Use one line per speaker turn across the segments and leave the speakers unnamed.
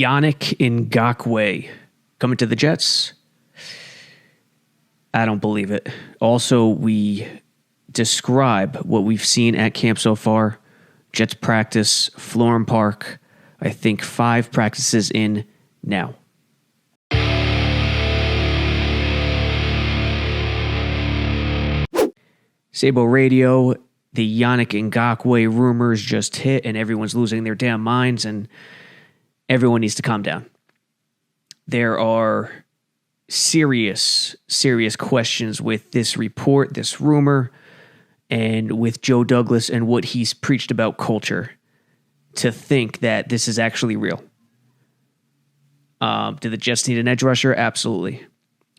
Yannick Ngakoue coming to the Jets. I don't believe it. Also, we describe what we've seen at camp so far. Jets practice, Florham Park. I think 5 practices in now. Sabo Radio, the Yannick Ngakoue rumors just hit and everyone's losing their damn minds and everyone needs to calm down. There are serious questions with this report, this rumor, and with Joe Douglas and what he's preached about culture to think that this is actually real. Do the Jets need an edge rusher? Absolutely.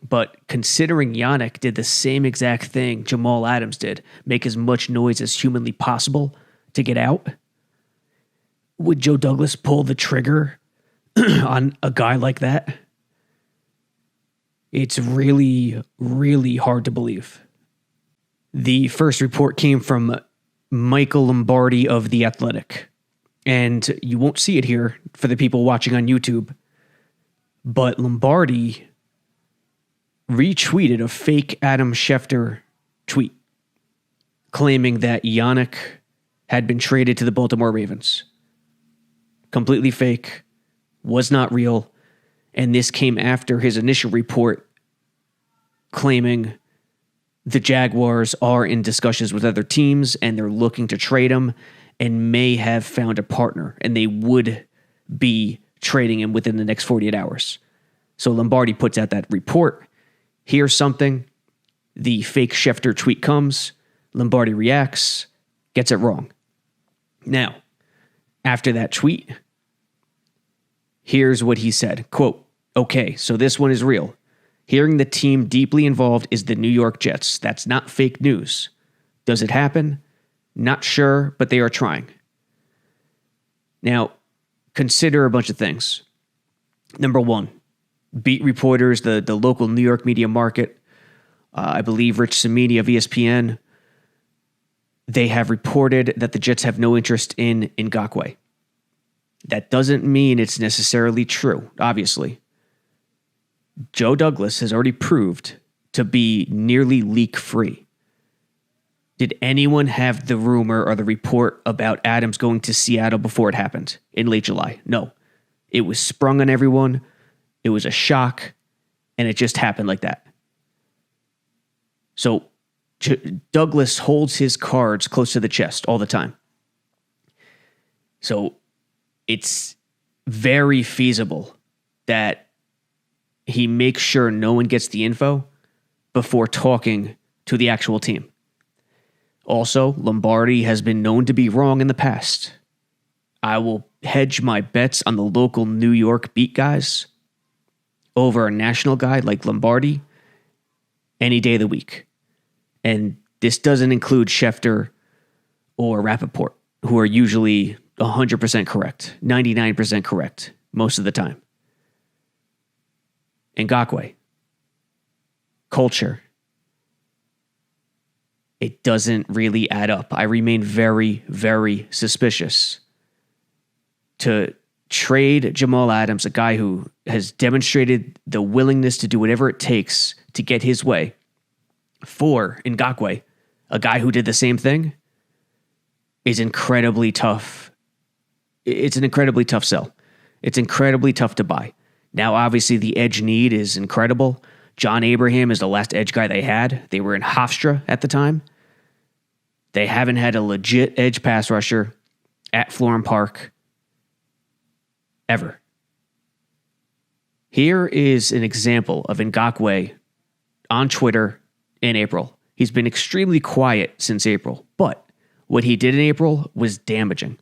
But considering Yannick did the same exact thing Jamal Adams did, make as much noise as humanly possible to get out, would Joe Douglas pull the trigger on a guy like that? It's really, really hard to believe. The first report came from Michael Lombardi of The Athletic. And you won't see it here for the people watching on YouTube, but Lombardi retweeted a fake Adam Schefter tweet claiming that Yannick had been traded to the Baltimore Ravens. Completely fake, was not real, and this came after his initial report claiming the Jaguars are in discussions with other teams and they're looking to trade him and may have found a partner and they would be trading him within the next 48 hours. So Lombardi puts out that report. Here's something. The fake Schefter tweet comes. Lombardi reacts, gets it wrong. Now, after that tweet, here's what he said. Quote, "Okay, so this one is real. Hearing the team deeply involved is the New York Jets. That's not fake news. Does it happen? Not sure, but they are trying." Now, consider a bunch of things. Number one, beat reporters, the local New York media market, I believe Rich Cimini of ESPN, they have reported that the Jets have no interest in Ngakoue. That doesn't mean it's necessarily true, obviously. Joe Douglas has already proved to be nearly leak-free. Did anyone have the rumor or the report about Adams going to Seattle before it happened in late July? No. It was sprung on everyone. It was a shock, and it just happened like that. So Douglas holds his cards close to the chest all the time. So it's very feasible that he makes sure no one gets the info before talking to the actual team. Also, Lombardi has been known to be wrong in the past. I will hedge my bets on the local New York beat guys over a national guy like Lombardi any day of the week. And this doesn't include Schefter or Rappaport, who are usually 100% correct, 99% correct most of the time. Ngakoue, culture, it doesn't really add up. I remain very, very suspicious. To trade Jamal Adams, a guy who has demonstrated the willingness to do whatever it takes to get his way, for Ngakoue, a guy who did the same thing, is incredibly tough. It's an incredibly tough sell. It's incredibly tough to buy. Now, obviously, the edge need is incredible. John Abraham is the last edge guy they had. They were in Hofstra at the time. They haven't had a legit edge pass rusher at Florham Park ever. Here is an example of Ngakoue on Twitter in April. He's been extremely quiet since April, but what he did in April was damaging.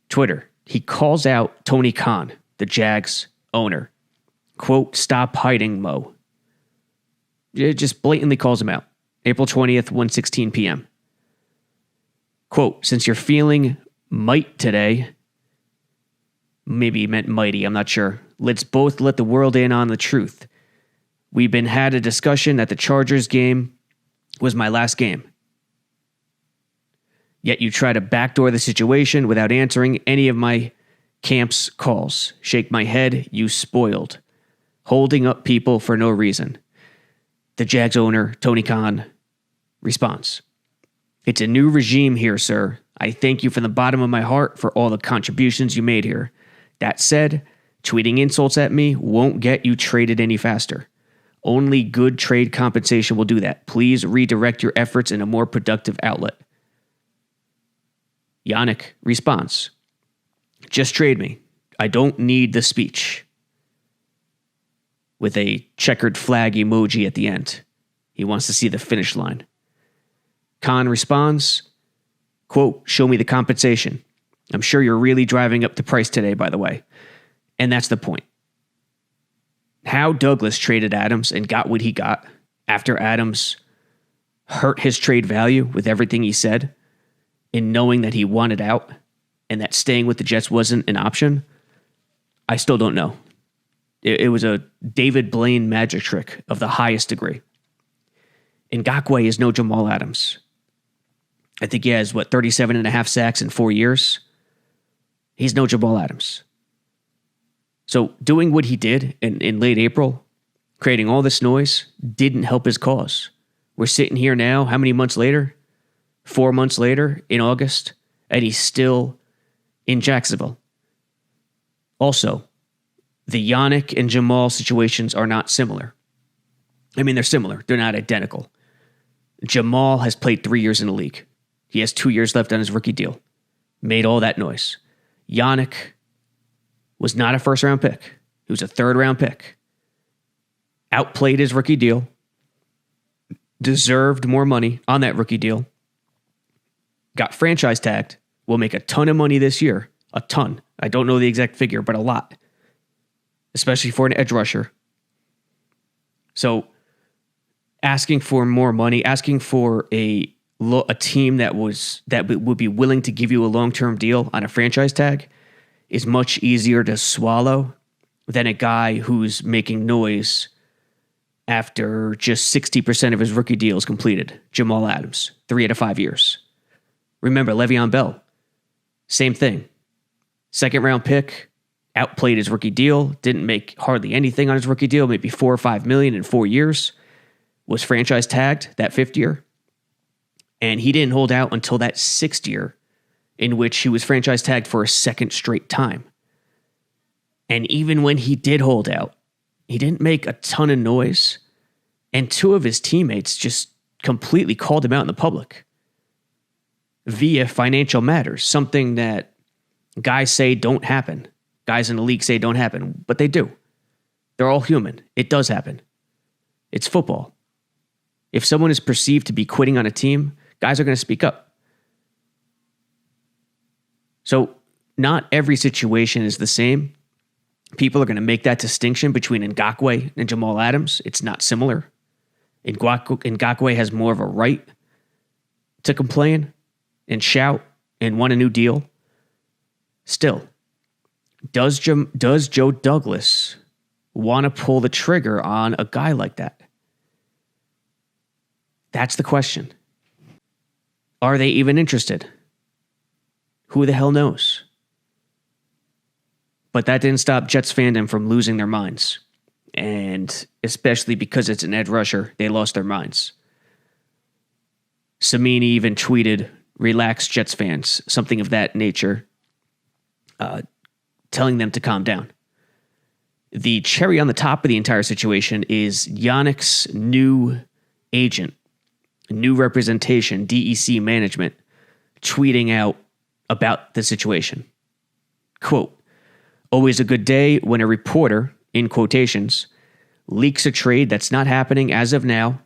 Twitter, he calls out Tony Khan, the Jags owner. Quote, "Stop hiding, Mo." It just blatantly calls him out. April 20th, 1:16 p.m. Quote, "Since you're feeling might today," maybe he meant mighty, I'm not sure. "Let's both let the world in on the truth. We've been had a discussion that the Chargers game was my last game. Yet you try to backdoor the situation without answering any of my Camp's calls. Shake my head, you spoiled. Holding up people for no reason. The Jags owner, Tony Khan, responds. It's a new regime here, sir. I thank you from the bottom of my heart for all the contributions you made here. That said, tweeting insults at me won't get you traded any faster. Only good trade compensation will do that. Please redirect your efforts in a more productive outlet. Yannick responds, just trade me. I don't need the speech. With a checkered flag emoji at the end. He wants to see the finish line. Khan responds, quote, show me the compensation. I'm sure you're really driving up the price today, by the way. And that's the point. How Douglas traded Adams and got what he got after Adams hurt his trade value with everything he said in knowing that he wanted out and that staying with the Jets wasn't an option, I still don't know. It was a David Blaine magic trick of the highest degree. Ngakoue is no Jamal Adams. I think he has, 37 and a half sacks in 4 years? He's no Jamal Adams. So doing what he did in late April, creating all this noise, didn't help his cause. We're sitting here now, how many months later? 4 months later, in August, and he's still in Jacksonville. Also, the Yannick and Jamal situations are not similar. I mean, they're similar. They're not identical. Jamal has played 3 years in the league. He has 2 years left on his rookie deal. Made all that noise. Yannick was not a first-round pick. He was a third-round pick. Outplayed his rookie deal. Deserved more money on that rookie deal. Got franchise tagged. Will make a ton of money this year. A ton. I don't know the exact figure, but a lot. Especially for an edge rusher. So, asking for more money, asking for a team that would be willing to give you a long-term deal on a franchise tag is much easier to swallow than a guy who's making noise after just 60% of his rookie deal is completed. Jamal Adams, 3 out of 5 years. Remember, Le'Veon Bell, same thing. Second-round pick, outplayed his rookie deal, didn't make hardly anything on his rookie deal, maybe $4 or $5 million in 4 years, was franchise tagged that 5th year, and he didn't hold out until that 6th year, in which he was franchise tagged for a second straight time. And even when he did hold out, he didn't make a ton of noise, and 2 of his teammates just completely called him out in the public via financial matters, something that guys say don't happen. Guys in the league say don't happen, but they do. They're all human. It does happen. It's football. If someone is perceived to be quitting on a team, guys are going to speak up. So not every situation is the same. People are going to make that distinction between Ngakoue and Jamal Adams. It's not similar. Ngakoue has more of a right to complain and shout and want a new deal. Still, does Joe Douglas want to pull the trigger on a guy like that? That's the question. Are they even interested? Who the hell knows? But that didn't stop Jets fandom from losing their minds. And especially because it's an edge rusher, they lost their minds. Samini even tweeted, relax Jets fans, something of that nature, telling them to calm down. The cherry on the top of the entire situation is Yannick's new agent, new representation, DEC management, tweeting out about the situation. Quote, always a good day when a reporter, in quotations, leaks a trade that's not happening as of now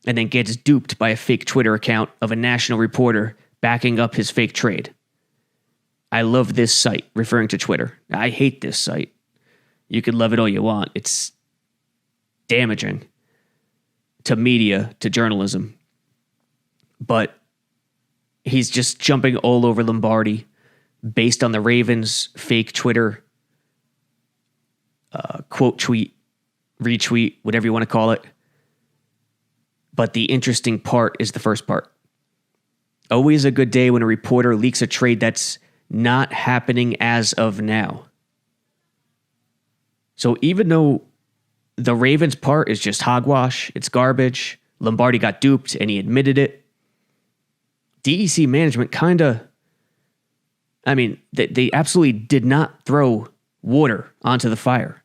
and then gets duped by a fake Twitter account of a national reporter backing up his fake trade. I love this site, referring to Twitter. I hate this site. You can love it all you want. It's damaging to media, to journalism. But he's just jumping all over Lombardi based on the Ravens' fake Twitter quote tweet, retweet, whatever you want to call it. But the interesting part is the first part. Always a good day when a reporter leaks a trade that's not happening as of now. So even though the Ravens part is just hogwash, it's garbage, Lombardi got duped and he admitted it, DEC management they absolutely did not throw water onto the fire.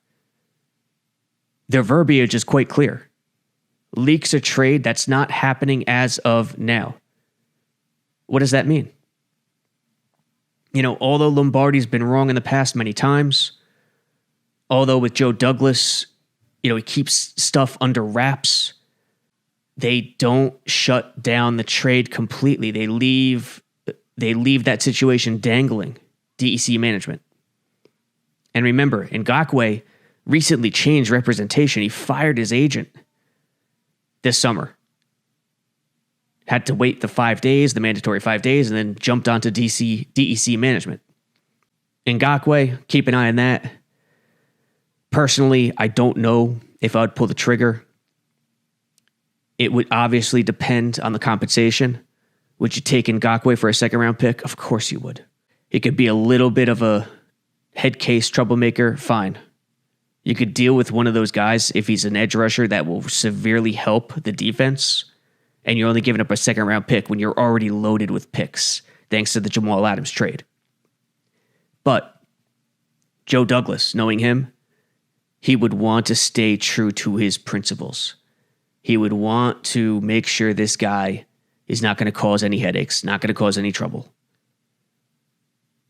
Their verbiage is quite clear. Leaks a trade that's not happening as of now. What does that mean? Although Lombardi's been wrong in the past many times, although with Joe Douglas, he keeps stuff under wraps, they don't shut down the trade completely. They leave that situation dangling, DEC management. And remember, Ngakoue recently changed representation. He fired his agent this summer. Had to wait the mandatory 5 days, and then jumped onto DEC management. Ngakoue, keep an eye on that. Personally, I don't know if I would pull the trigger. It would obviously depend on the compensation. Would you take Ngakoue for a second-round pick? Of course you would. He could be a little bit of a head case troublemaker. Fine. You could deal with one of those guys if he's an edge rusher that will severely help the defense, and you're only giving up a second-round pick when you're already loaded with picks, thanks to the Jamal Adams trade. But Joe Douglas, knowing him, he would want to stay true to his principles. He would want to make sure this guy is not going to cause any headaches, not going to cause any trouble.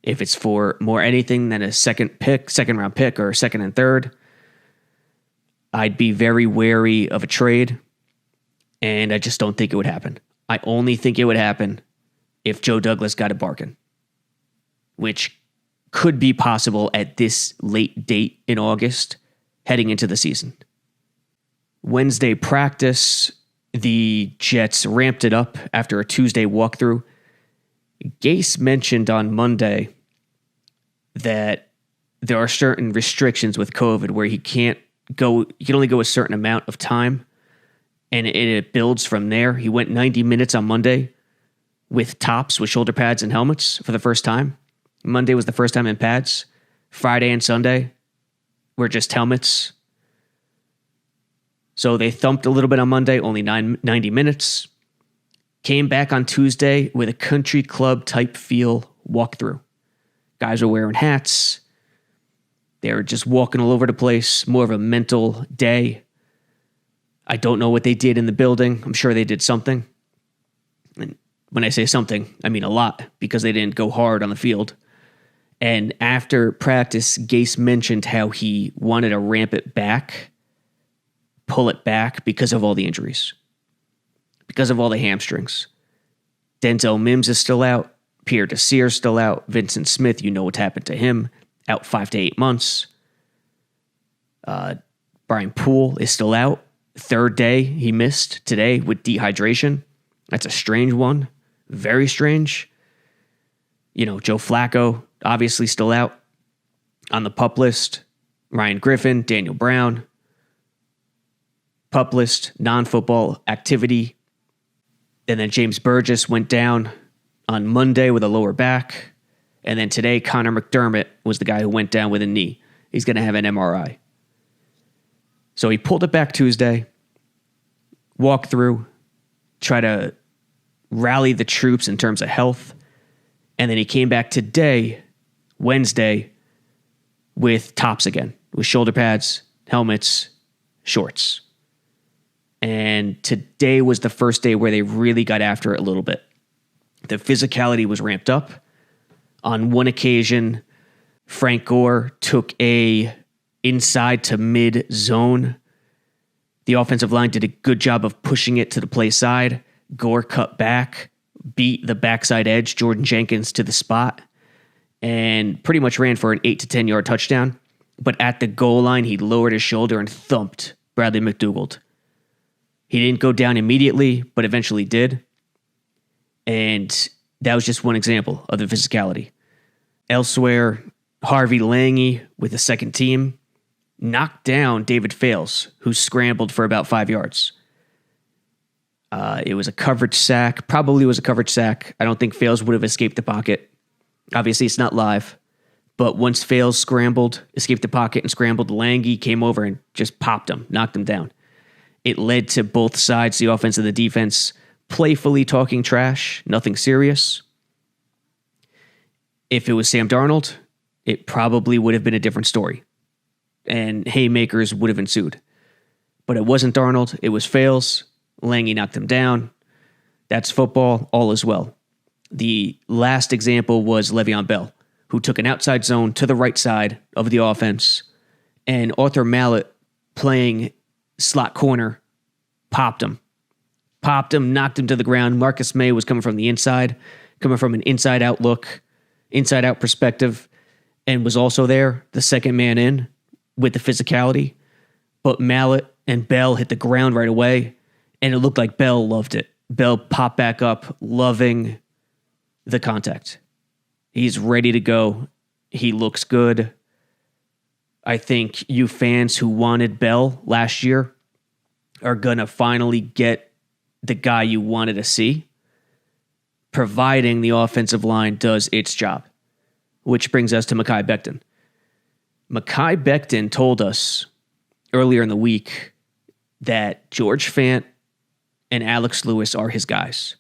If it's for more anything than a second round pick, or second and third, I'd be very wary of a trade, and I just don't think it would happen. I only think it would happen if Joe Douglas got a bargain, which could be possible at this late date in August, heading into the season. Wednesday practice, the Jets ramped it up after a Tuesday walkthrough. Gase mentioned on Monday that there are certain restrictions with COVID where he can only go a certain amount of time, and it builds from there. He went 90 minutes on Monday with tops, with shoulder pads and helmets for the first time. Monday was the first time in pads. Friday and Sunday were just helmets. So they thumped a little bit on Monday, only 90 minutes. Came back on Tuesday with a country club type feel walkthrough. Guys are wearing hats. They were just walking all over the place. More of a mental day. I don't know what they did in the building. I'm sure they did something. And when I say something, I mean a lot, because they didn't go hard on the field. And after practice, Gase mentioned how he wanted to ramp it back, pull it back because of all the injuries, because of all the hamstrings. Denzel Mims is still out. Pierre Desir's still out. Vincent Smith, you know what's happened to him, out 5 to 8 months. Brian Poole is still out. Third day he missed today with dehydration. That's a strange one. Very strange. Joe Flacco, obviously still out on the PUP list. Ryan Griffin, Daniel Brown. PUP list, non-football activity. And then James Burgess went down on Monday with a lower back. And then today, Connor McDermott was the guy who went down with a knee. He's going to have an MRI. So he pulled it back Tuesday, walked through, try to rally the troops in terms of health. And then he came back today, Wednesday, with tops again, with shoulder pads, helmets, shorts. And today was the first day where they really got after it a little bit. The physicality was ramped up. On one occasion, Frank Gore took a inside to mid zone. The offensive line did a good job of pushing it to the play side. Gore cut back, beat the backside edge, Jordan Jenkins, to the spot, and pretty much ran for an 8 to 10 yard touchdown. But at the goal line, he lowered his shoulder and thumped Bradley McDougald. He didn't go down immediately, but eventually did. And that was just one example of the physicality. Elsewhere, Harvey Lange with the second team knocked down David Fales, who scrambled for about 5 yards. It was a coverage sack. Probably was a coverage sack. I don't think Fales would have escaped the pocket. Obviously, it's not live, but once Fales scrambled, escaped the pocket and scrambled, Lange came over and just popped him, knocked him down. It led to both sides, the offense and the defense, playfully talking trash, nothing serious. If it was Sam Darnold, it probably would have been a different story, and haymakers would have ensued. But it wasn't Darnold, it was Fales. Lange knocked him down. That's football, all is well. The last example was Le'Veon Bell, who took an outside zone to the right side of the offense, and Arthur Mallett, playing slot corner, popped him, knocked him to the ground. Marcus May was coming from the inside, coming from an inside-out look, inside-out perspective, and was also there, the second man in, with the physicality. But Mallett and Bell hit the ground right away, and it looked like Bell loved it. Bell popped back up, loving the contact. He's ready to go. He looks good. I think you fans who wanted Bell last year are going to finally get the guy you wanted to see, providing the offensive line does its job, which brings us to Mekhi Becton. Mekhi Becton told us earlier in the week that George Fant and Alex Lewis are his guys.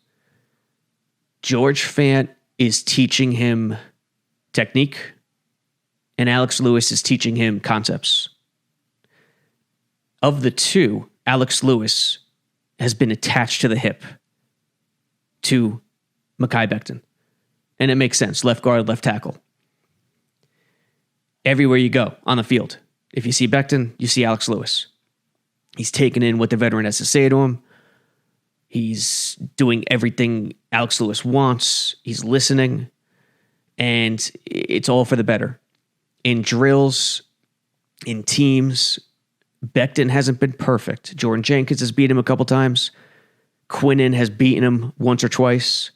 George Fant is teaching him technique, and Alex Lewis is teaching him concepts. Of the two, Alex Lewis has been attached to the hip to Mekhi Becton. And it makes sense. Left guard, left tackle. Everywhere you go on the field, if you see Becton, you see Alex Lewis. He's taking in what the veteran has to say to him. He's doing everything Alex Lewis wants. He's listening. And it's all for the better. In drills, in teams, Becton hasn't been perfect. Jordan Jenkins has beat him a couple times. Quinnen has beaten him once or twice.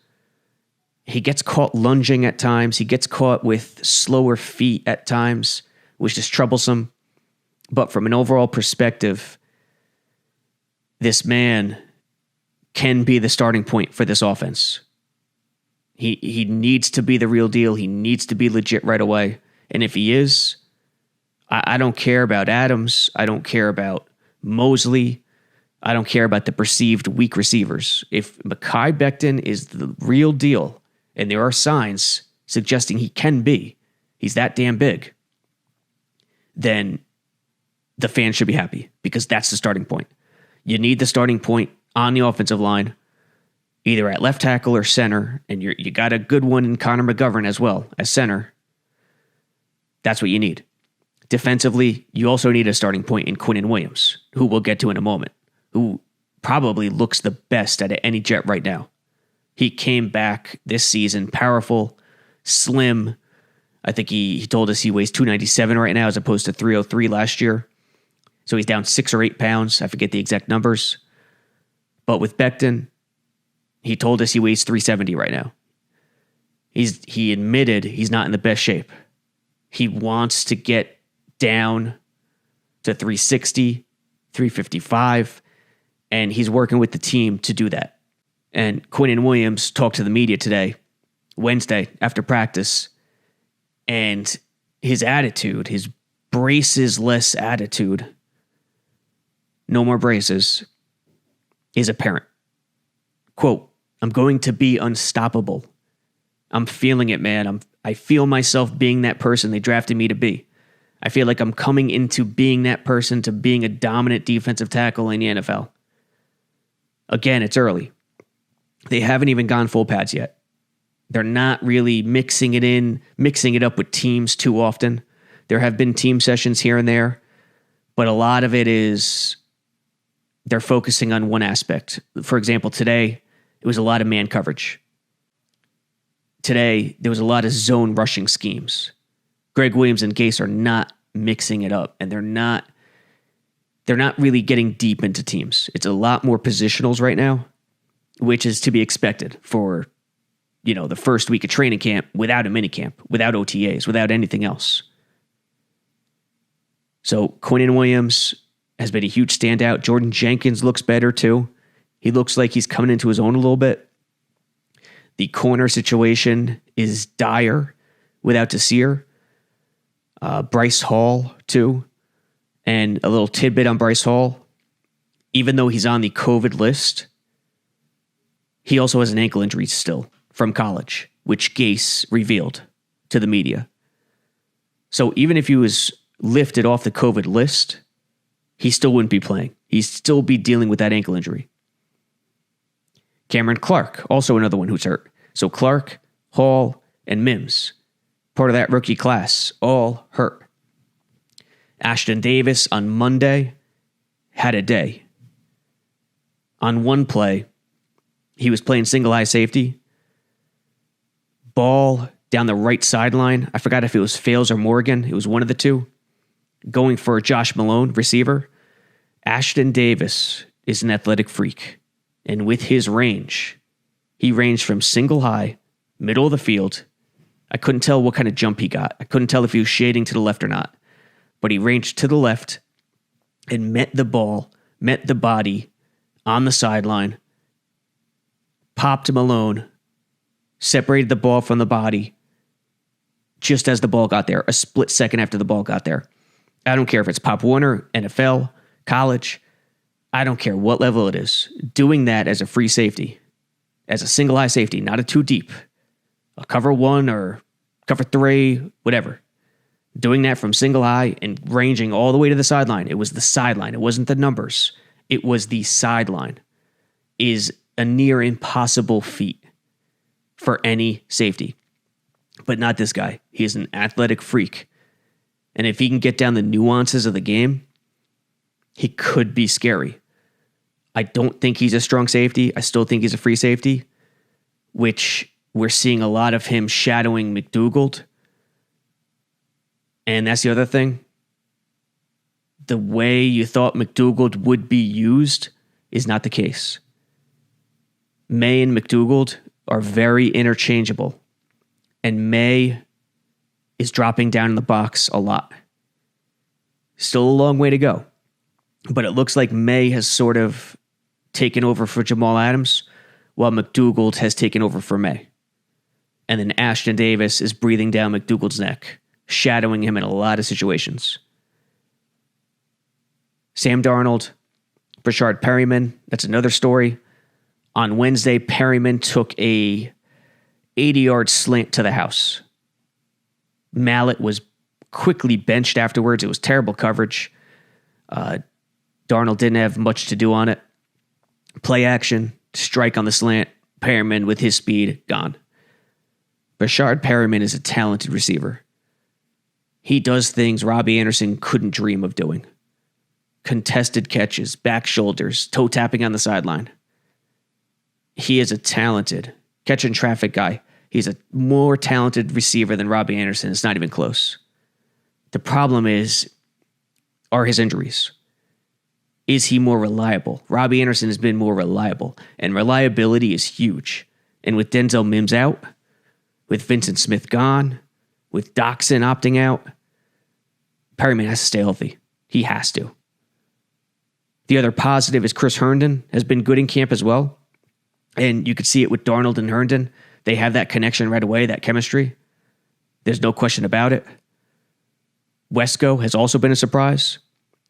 He gets caught lunging at times. He gets caught with slower feet at times, which is troublesome. But from an overall perspective, this man can be the starting point for this offense. He needs to be the real deal. He needs to be legit right away. And if he is, I don't care about Adams. I don't care about Mosley. I don't care about the perceived weak receivers. If Mekhi Becton is the real deal, and there are signs suggesting he can be, he's that damn big, then the fans should be happy, because that's the starting point. You need the starting point on the offensive line, either at left tackle or center, and you got a good one in Connor McGovern as well as center. That's what you need. Defensively, you also need a starting point in Quinnen Williams, who we'll get to in a moment, who probably looks the best out of any Jet right now. He came back this season powerful, slim. I think he told us he weighs 297 right now as opposed to 303 last year. So he's down 6 or 8 pounds. I forget the exact numbers. But with Becton, he told us he weighs 370 right now. He admitted he's not in the best shape. He wants to get down to 360, 355, and he's working with the team to do that. And Quinnen Williams talked to the media today, Wednesday, after practice, and his attitude, his braces-less attitude, no more braces, is apparent. Quote, "I'm going to be unstoppable. I'm feeling it, man. I feel myself being that person they drafted me to be. I feel like I'm coming into being that person, to being a dominant defensive tackle in the NFL." Again, it's early. They haven't even gone full pads yet. They're not really mixing it up with teams too often. There have been team sessions here and there, but a lot of it is they're focusing on one aspect. For example, today, it was a lot of man coverage. Today, there was a lot of zone rushing schemes. Greg Williams and Gase are not mixing it up, and they're not really getting deep into teams. It's a lot more positionals right now, which is to be expected for, the first week of training camp without a minicamp, without OTAs, without anything else. So Quinnen Williams has been a huge standout. Jordan Jenkins looks better too. He looks like he's coming into his own a little bit. The corner situation is dire. without Desir. Bryce Hall, too. And a little tidbit on Bryce Hall. Even though he's on the COVID list, he also has an ankle injury still from college, which Gase revealed to the media. So even if he was lifted off the COVID list, he still wouldn't be playing. He'd still be dealing with that ankle injury. Cameron Clark, also another one who's hurt. So Clark, Hall, and Mims, part of that rookie class, all hurt. Ashton Davis on Monday had a day. On one play, he was playing single high safety. Ball down the right sideline. I forgot if it was Fales or Morgan. It was one of the two. Going for Josh Malone, receiver. Ashton Davis is an athletic freak. And with his range, he ranged from single high, middle of the field. I couldn't tell what kind of jump he got. I couldn't tell if he was shading to the left or not. But he ranged to the left and met the ball, met the body on the sideline, popped Malone, separated the ball from the body just as the ball got there, a split second after the ball got there. I don't care if it's Pop Warner, NFL, college. I don't care what level it is. Doing that as a free safety, as a single high safety, not a too deep, a cover 1 or cover 3, whatever. Doing that from single high and ranging all the way to the sideline. It was the sideline. It wasn't the numbers. It was the sideline. Is a near impossible feat for any safety. But not this guy. He is an athletic freak. And if he can get down the nuances of the game, he could be scary. I don't think he's a strong safety. I still think he's a free safety, which we're seeing a lot of him shadowing McDougald. And that's the other thing. The way you thought McDougald would be used is not the case. May and McDougald are very interchangeable. And May is dropping down in the box a lot. Still a long way to go. But it looks like May has sort of taken over for Jamal Adams, while McDougald has taken over for May. And then Ashton Davis is breathing down McDougald's neck, shadowing him in a lot of situations. Sam Darnold, Brashard Perryman, that's another story. On Wednesday, Perryman took a 80-yard slant to the house. Mallett was quickly benched afterwards. It was terrible coverage. Darnold didn't have much to do on it. Play action, strike on the slant. Perryman, with his speed, gone. Brashard Perryman is a talented receiver. He does things Robbie Anderson couldn't dream of doing. Contested catches, back shoulders, toe tapping on the sideline. He is a talented catch and traffic guy. He's a more talented receiver than Robbie Anderson. It's not even close. The problem are his injuries. Is he more reliable? Robbie Anderson has been more reliable, and reliability is huge. And with Denzel Mims out, with Vincent Smith gone, with Doxson opting out, Perryman has to stay healthy. He has to. The other positive is Chris Herndon has been good in camp as well. And you could see it with Darnold and Herndon. They have that connection right away, that chemistry. There's no question about it. Wesco has also been a surprise.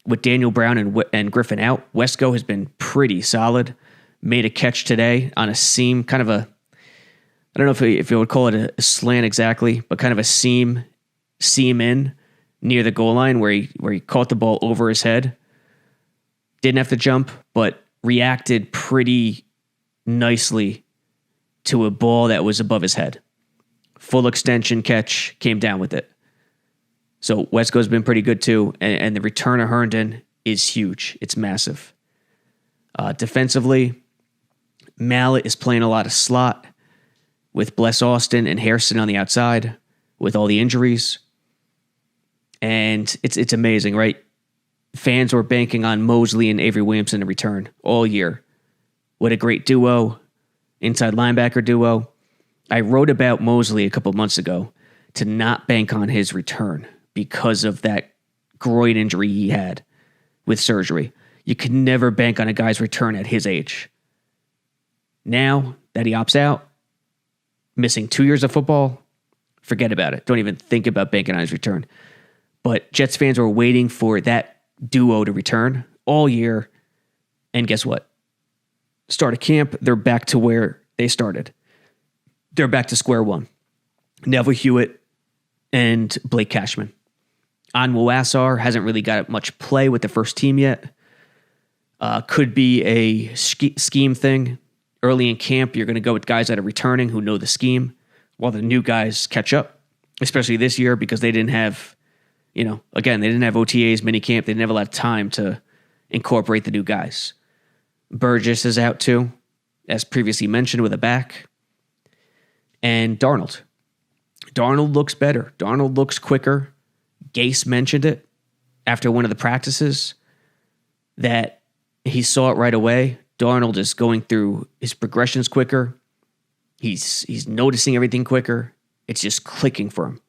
With Daniel Brown and Griffin out, Wesco has been pretty solid. Made a catch today on a seam, kind of a, I don't know if you would call it a slant exactly, but kind of a seam in near the goal line where he caught the ball over his head. Didn't have to jump, but reacted pretty nicely to a ball that was above his head. Full extension catch, came down with it. So Wesco's been pretty good too, and the return of Herndon is huge. It's massive. Defensively, Mallett is playing a lot of slot with Bless Austin and Hairston on the outside with all the injuries. And it's amazing, right? Fans were banking on Mosley and Avery Williamson to return all year. What a great duo, inside linebacker duo. I wrote about Mosley a couple months ago to not bank on his return because of that groin injury he had with surgery. You could never bank on a guy's return at his age. Now that he opts out, missing 2 years of football, Forget about it. Don't even think about banking on his return. But Jets fans were waiting for that duo to return all year. And guess what? Start of camp, they're back to where they started. They're back to square one. Neville Hewitt and Blake Cashman. Anwar hasn't really got much play with the first team yet. Could be a scheme thing. Early in camp, you're going to go with guys that are returning who know the scheme while the new guys catch up, especially this year because they didn't have, again, they didn't have OTAs, minicamp. They didn't have a lot of time to incorporate the new guys. Burgess is out too, as previously mentioned, with a back. And Darnold. Darnold looks better. Darnold looks quicker. Gase mentioned it after one of the practices that he saw it right away. Darnold is going through his progressions quicker. He's noticing everything quicker. It's just clicking for him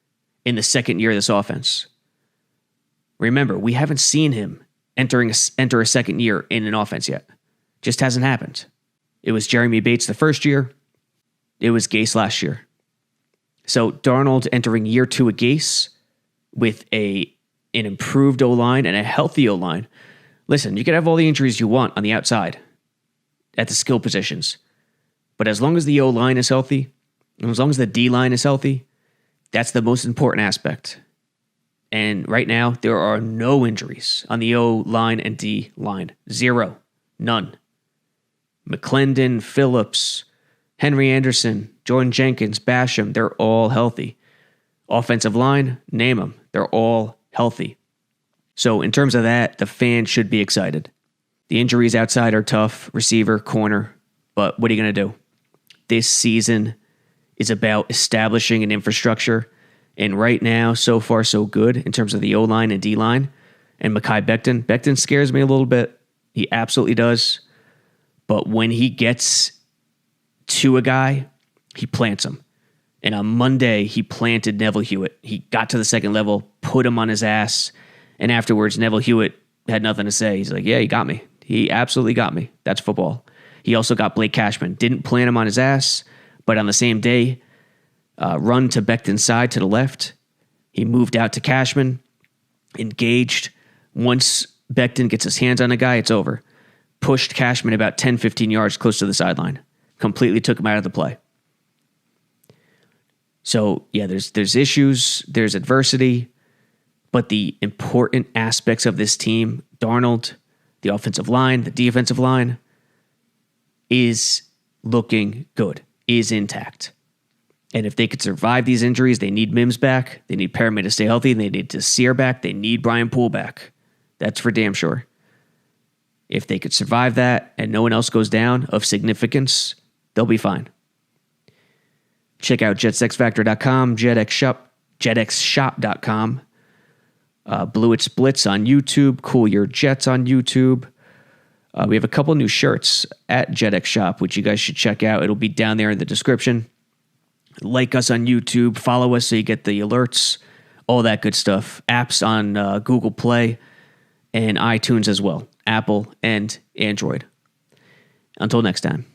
in the second year of this offense. Remember, we haven't seen him enter a second year in an offense yet. Just hasn't happened. It was Jeremy Bates the first year. It was Gase last year. So Darnold entering year 2 at Gase with an improved O-line and a healthy O-line. Listen, you can have all the injuries you want on the outside at the skill positions. But as long as the O-line is healthy, and as long as the D-line is healthy, that's the most important aspect. And right now, there are no injuries on the O-line and D-line. 0. None. McClendon, Phillips, Henry Anderson, Jordan Jenkins, Basham, they're all healthy. Offensive line, name them. They're all healthy. So in terms of that, the fans should be excited. The injuries outside are tough, receiver, corner, but what are you going to do? This season is about establishing an infrastructure, and right now, so far, so good in terms of the O-line and D-line. And Mekhi Becton. Becton scares me a little bit. He absolutely does. But when he gets to a guy, he plants him. And on Monday, he planted Neville Hewitt. He got to the second level, put him on his ass, and afterwards, Neville Hewitt had nothing to say. He's like, yeah, he got me. He absolutely got me. That's football. He also got Blake Cashman. Didn't plant him on his ass, but on the same day, run to Becton's side to the left. He moved out to Cashman, engaged. Once Becton gets his hands on a guy, it's over. Pushed Cashman about 10, 15 yards close to the sideline. Completely took him out of the play. So, yeah, there's issues, there's adversity, but the important aspects of this team, Darnold, the offensive line, the defensive line, is looking good, is intact. And if they could survive these injuries, they need Mims back, they need Perriman to stay healthy, and they need Desir back, they need Brian Poole back. That's for damn sure. If they could survive that and no one else goes down of significance, they'll be fine. Check out jetsxfactor.com, jetxshop.com, Blew It Splits on YouTube, Cool Your Jets on YouTube. We have a couple new shirts at JetX Shop, which you guys should check out. It'll be down there in the description. Like us on YouTube, follow us so you get the alerts, all that good stuff. Apps on Google Play and iTunes as well, Apple and Android. Until next time.